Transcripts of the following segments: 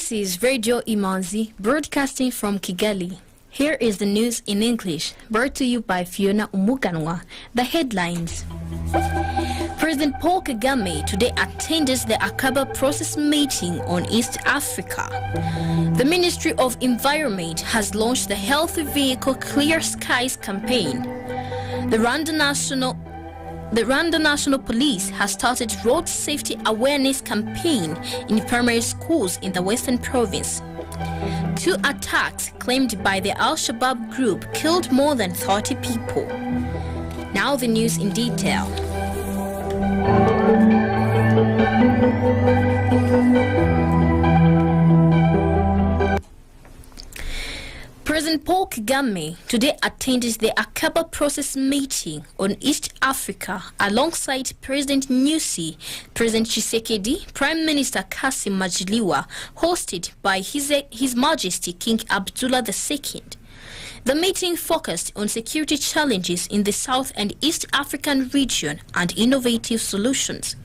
This is Radio Imanzi, broadcasting from Kigali. Here is the news in English, brought to you by Fiona Umuganwa. The headlines. President Paul Kagame today attended the Aqaba process meeting on East Africa. The Ministry of Environment has launched the Healthy Vehicle Clear Skies campaign. The Rwanda National Police has started road safety awareness campaign in primary schools in the Western Province. 2 attacks claimed by the Al-Shabaab group killed more than 30 people. Now the news in detail. President Paul Kagame today attended the Aqaba process meeting on East Africa alongside President Nyusi, President Tshisekedi, Prime Minister Kassim Majaliwa, hosted by His Majesty King Abdullah II. The meeting focused on security challenges in the South and East African region and innovative solutions.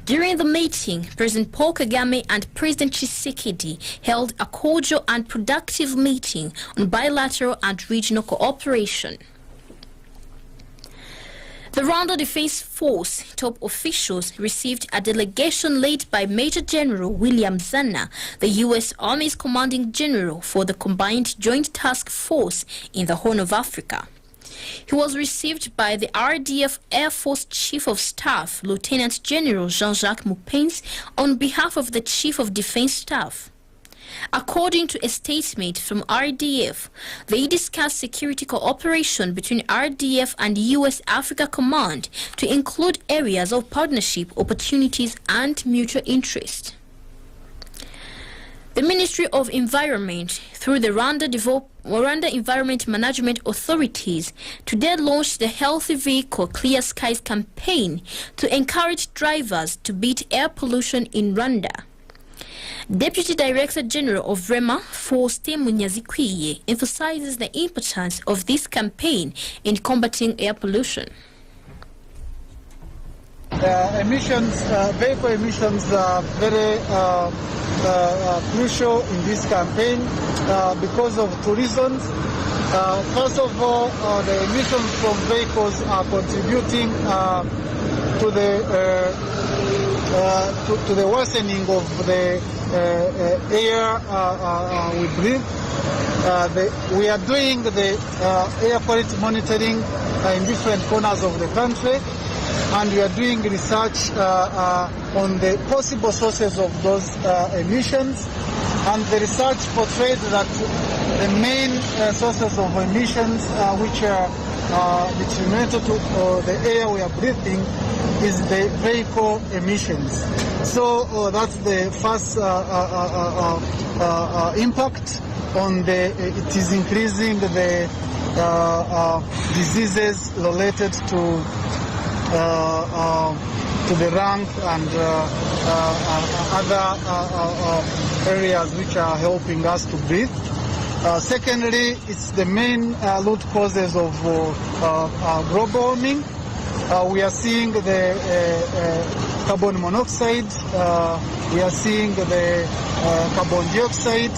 During the meeting, President Paul Kagame and President Tshisekedi held a cordial and productive meeting on bilateral and regional cooperation. The Rwanda Defense Force top officials received a delegation led by Major General William Zana, the U.S. Army's commanding general for the Combined Joint Task Force in the Horn of Africa. He was received by the RDF Air Force Chief of Staff, Lieutenant General Jean-Jacques Mupenzi, on behalf of the Chief of Defense Staff. According to a statement from RDF, they discussed security cooperation between RDF and U.S. Africa Command to include areas of partnership, opportunities, and mutual interest. The Ministry of Environment, through the Rwanda Environment Management Authorities, today launched the Healthy Vehicle Clear Skies campaign to encourage drivers to beat air pollution in Rwanda. Deputy Director General of REMA, Faustin Munyazikwiye, emphasizes the importance of this campaign in combating air pollution. Vehicle emissions are very crucial in this campaign because of 2 reasons. First of all, the emissions from vehicles are contributing to the worsening of the air we breathe. We are doing the air quality monitoring in different corners of the country, and we are doing research on the possible sources of those emissions. And the research portrays that the main sources of emissions which are detrimental to the air we are breathing is the vehicle emissions. So that's the first impact on it is increasing the diseases related to the lung and other areas which are helping us to breathe. Secondly, it's the main root causes of global warming. We are seeing the carbon monoxide, we are seeing the carbon dioxide,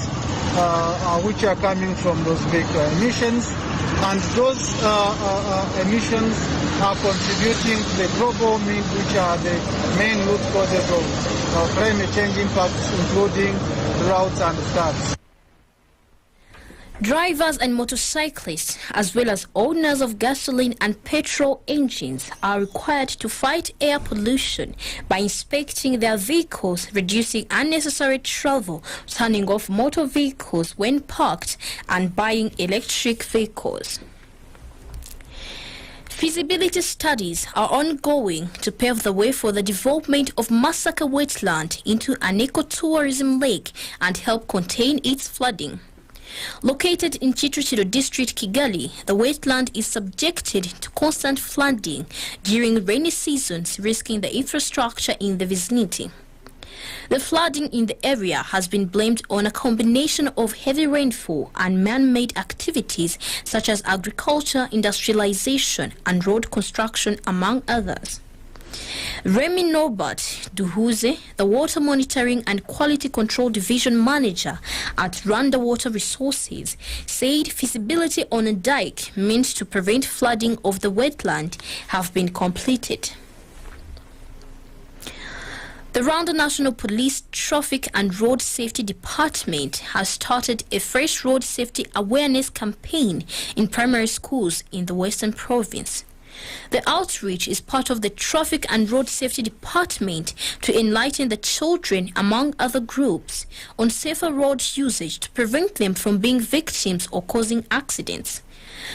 which are coming from those vehicle emissions. And those emissions are contributing to the global warming, which are the main root causes of climate change impacts, including droughts and floods. Drivers and motorcyclists, as well as owners of gasoline and petrol engines, are required to fight air pollution by inspecting their vehicles, reducing unnecessary travel, turning off motor vehicles when parked, and buying electric vehicles. Feasibility studies are ongoing to pave the way for the development of Masaka wetland into an ecotourism lake and help contain its flooding. Located in Kicukiro District, Kigali, the wetland is subjected to constant flooding during rainy seasons, risking the infrastructure in the vicinity. The flooding in the area has been blamed on a combination of heavy rainfall and man-made activities such as agriculture, industrialization, and road construction, among others. Remy Norbert Duhuze, the Water Monitoring and Quality Control Division Manager at Rwanda Water Resources, said feasibility on a dike meant to prevent flooding of the wetland have been completed. The Rwanda National Police Traffic and Road Safety Department has started a fresh road safety awareness campaign in primary schools in the Western Province. The outreach is part of the Traffic and Road Safety Department to enlighten the children, among other groups, on safer road usage to prevent them from being victims or causing accidents.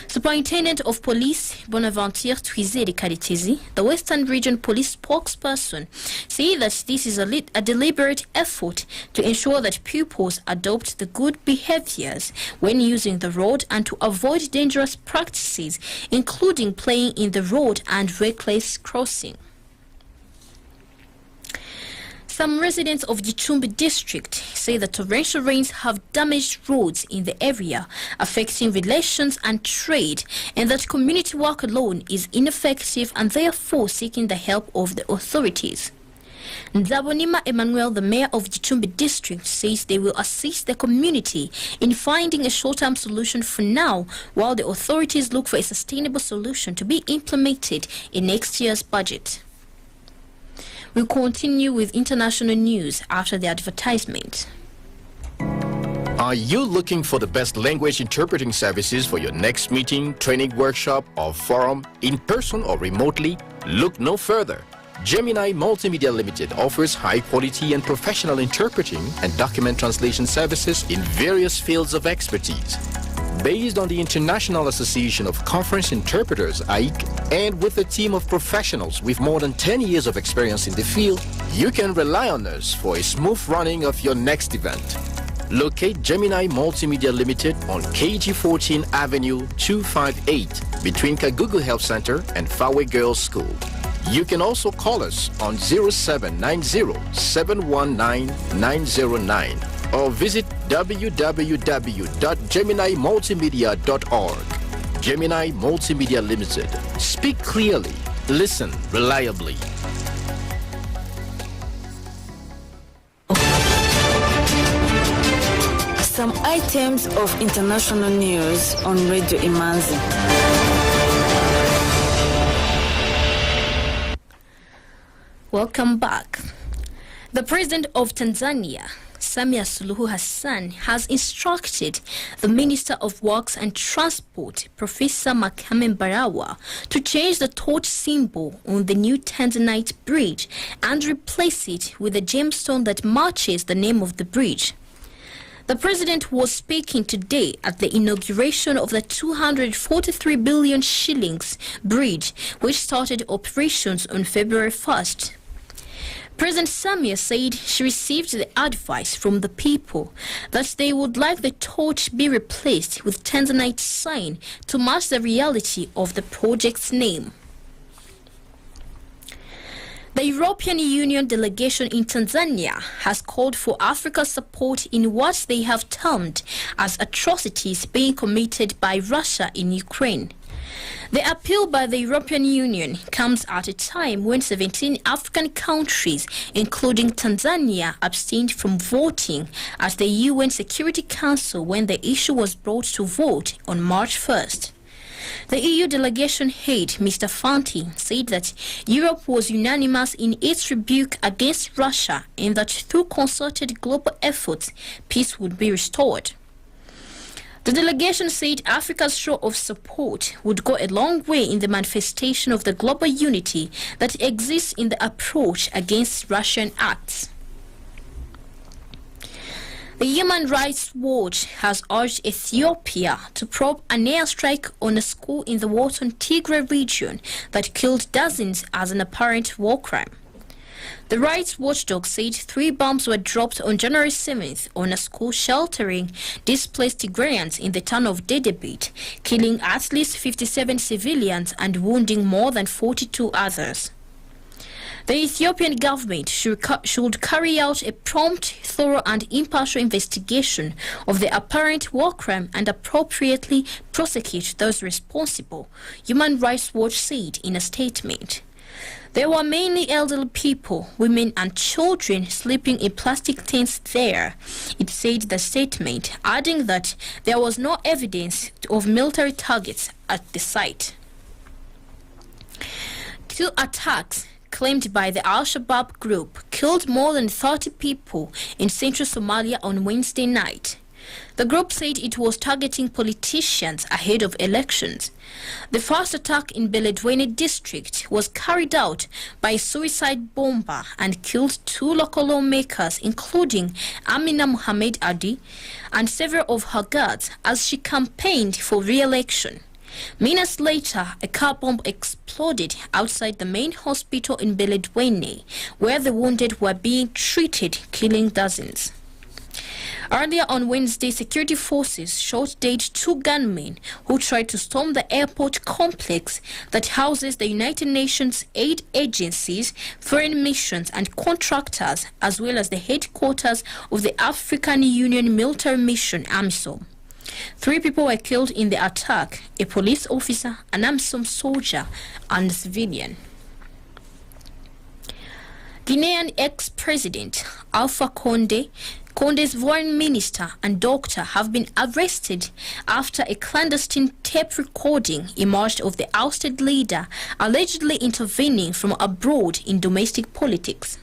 Superintendent of Police Bonaventure Twizere Karitezi, the Western Region Police spokesperson, said that this is a deliberate effort to ensure that pupils adopt the good behaviors when using the road and to avoid dangerous practices, including playing in the road and reckless crossing. Some residents of Gicumbi district say that torrential rains have damaged roads in the area, affecting relations and trade, and that community work alone is ineffective and therefore seeking the help of the authorities. Nzabonima Emmanuel, the mayor of Gicumbi district, says they will assist the community in finding a short-term solution for now, while the authorities look for a sustainable solution to be implemented in next year's budget. We'll continue with international news after the advertisement. Are you looking for the best language interpreting services for your next meeting, training workshop, or forum, in person or remotely? Look no further. Gemini Multimedia Limited offers high-quality and professional interpreting and document translation services in various fields of expertise. Based on the International Association of Conference Interpreters, AIC, and with a team of professionals with more than 10 years of experience in the field, you can rely on us for a smooth running of your next event. Locate Gemini Multimedia Limited on KG14 Avenue 258 between Kagugu Health Center and Fawe Girls School. You can also call us on 0790-719-909 or visit www.geminimultimedia.org. Gemini Multimedia Limited. Speak clearly. Listen reliably. Some items of international news on Radio Imanzi. Welcome back. The President of Tanzania, Samia Suluhu Hassan, has instructed the Minister of Works and Transport, Professor Kagame Barawa, to change the torch symbol on the new Tanzanite bridge and replace it with a gemstone that matches the name of the bridge. The President was speaking today at the inauguration of the 243 billion shillings bridge, which started operations on February 1st. President Samia said she received the advice from the people that they would like the torch be replaced with Tanzanite sign to match the reality of the project's name. The European Union delegation in Tanzania has called for Africa's support in what they have termed as atrocities being committed by Russia in Ukraine. The appeal by the European Union comes at a time when 17 African countries, including Tanzania, abstained from voting at the UN Security Council when the issue was brought to vote on March 1st. The EU delegation head, Mr. Fanti, said that Europe was unanimous in its rebuke against Russia and that through concerted global efforts, peace would be restored. The delegation said Africa's show of support would go a long way in the manifestation of the global unity that exists in the approach against Russian acts. The Human Rights Watch has urged Ethiopia to probe an airstrike on a school in the Western Tigray region that killed dozens as an apparent war crime. The rights watchdog said 3 bombs were dropped on January 7th on a school sheltering displaced Tigrayans in the town of Dedebit, killing at least 57 civilians and wounding more than 42 others. The Ethiopian government should carry out a prompt, thorough and impartial investigation of the apparent war crime and appropriately prosecute those responsible, Human Rights Watch said in a statement. There were mainly elderly people, women and children sleeping in plastic tents there, it said the statement, adding that there was no evidence of military targets at the site. 2 attacks claimed by the Al-Shabaab group killed more than 30 people in central Somalia on Wednesday night. The group said it was targeting politicians ahead of elections. The first attack in Beledweyne district was carried out by a suicide bomber and killed 2 local lawmakers, including Amina Mohamed Adi and several of her guards as she campaigned for re-election. Minutes later, a car bomb exploded outside the main hospital in Beledweyne, where the wounded were being treated, killing dozens. Earlier on Wednesday, security forces shot dead 2 gunmen who tried to storm the airport complex that houses the United Nations aid agencies, foreign missions and contractors, as well as the headquarters of the African Union military mission, AMISOM. 3 people were killed in the attack, a police officer, an AMISOM soldier, and a civilian. Guinean ex-president Alpha Conde's foreign minister and doctor have been arrested after a clandestine tape recording emerged of the ousted leader allegedly intervening from abroad in domestic politics.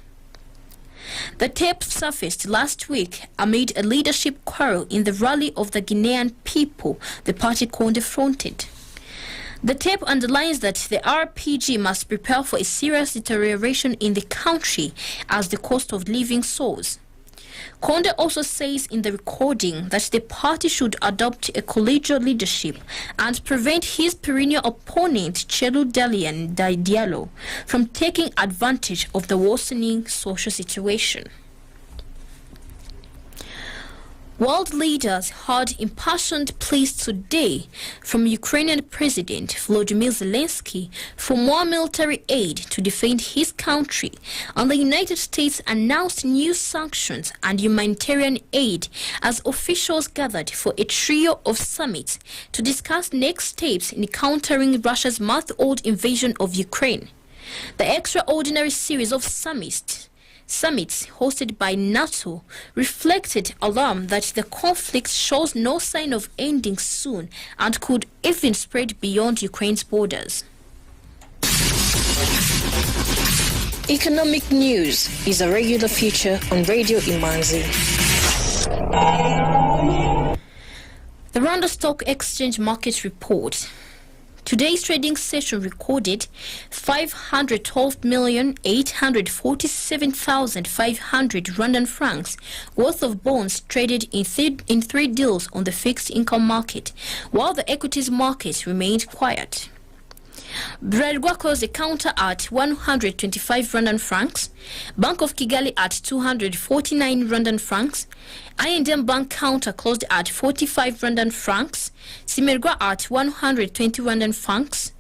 The tape surfaced last week amid a leadership quarrel in the rally of the Guinean people, the party Conde fronted. The tape underlines that the RPG must prepare for a serious deterioration in the country as the cost of living soars. Conde also says in the recording that the party should adopt a collegial leadership and prevent his perennial opponent, Chelou Dalian Diallo, from taking advantage of the worsening social situation. World leaders heard impassioned pleas today from Ukrainian President Volodymyr Zelensky for more military aid to defend his country, and the United States announced new sanctions and humanitarian aid as officials gathered for a trio of summits to discuss next steps in countering Russia's month-old invasion of Ukraine. The extraordinary series of summits hosted by NATO reflected alarm that the conflict shows no sign of ending soon and could even spread beyond Ukraine's borders. Economic news is a regular feature on Radio Imanzi. The Rwanda Stock Exchange Market Report. Today's trading session recorded 512,847,500 Rwandan francs worth of bonds traded in 3 deals on the fixed income market, while the equities market remained quiet. Bralirwa closed the counter at 125 Rwandan francs, Bank of Kigali at 249 Rwandan francs, I&M Bank counter closed at 45 Rwandan francs, Simerwa at 120 Rwandan francs,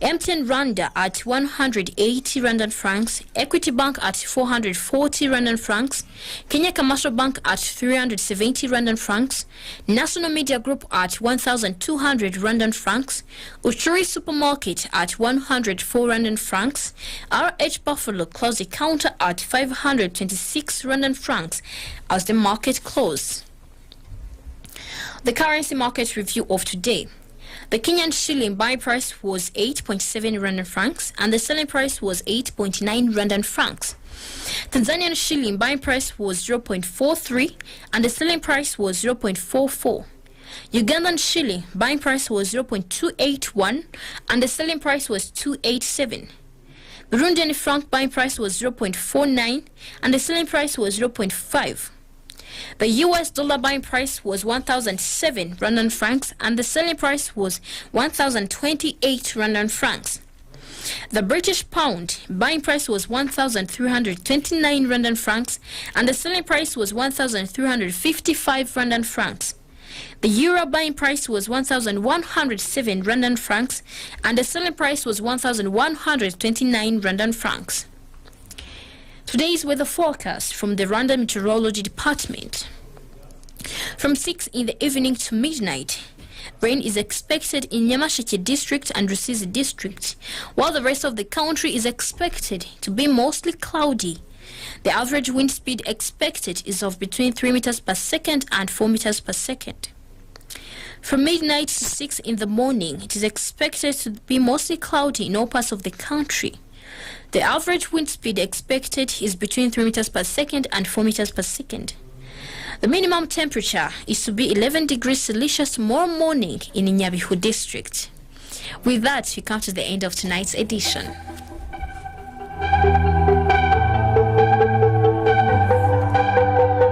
MTN Rwanda at 180 Rwandan francs, Equity Bank at 440 Rwandan francs, Kenya Commercial Bank at 370 Rwandan francs, National Media Group at 1,200 Rwandan francs, Uchuri Supermarket at 104 Rwandan francs, RH Buffalo closed the counter at 526 Rwandan francs as the market closed. The currency market review of today. The Kenyan shilling buy price was 8.7 Rwandan francs and the selling price was 8.9 Rwandan francs. Tanzanian shilling buy price was 0.43 and the selling price was 0.44. Ugandan shilling buy price was 0.281 and the selling price was 287. Burundian franc buy price was 0.49 and the selling price was 0.5. The US dollar buying price was 1,007 Rwandan francs and the selling price was 1,028 Rwandan francs. The British pound buying price was 1,329 Rwandan francs and the selling price was 1,355 Rwandan francs. The euro buying price was 1,107 Rwandan francs and the selling price was 1,129 Rwandan francs. Today's weather forecast from the Rwanda Meteorology Department. From 6 in the evening to midnight, Rain is expected in Nyamasheke district and Rusizi district, while the rest of the country is expected to be mostly cloudy. The average wind speed expected is of between 3 meters per second and 4 meters per second. From midnight to 6 in the morning, it is expected to be mostly cloudy in all parts of the country. The average wind speed expected is between 3 meters per second and 4 meters per second. The minimum temperature is to be 11 degrees Celsius tomorrow morning in Nyabihu district. With that, we come to the end of tonight's edition.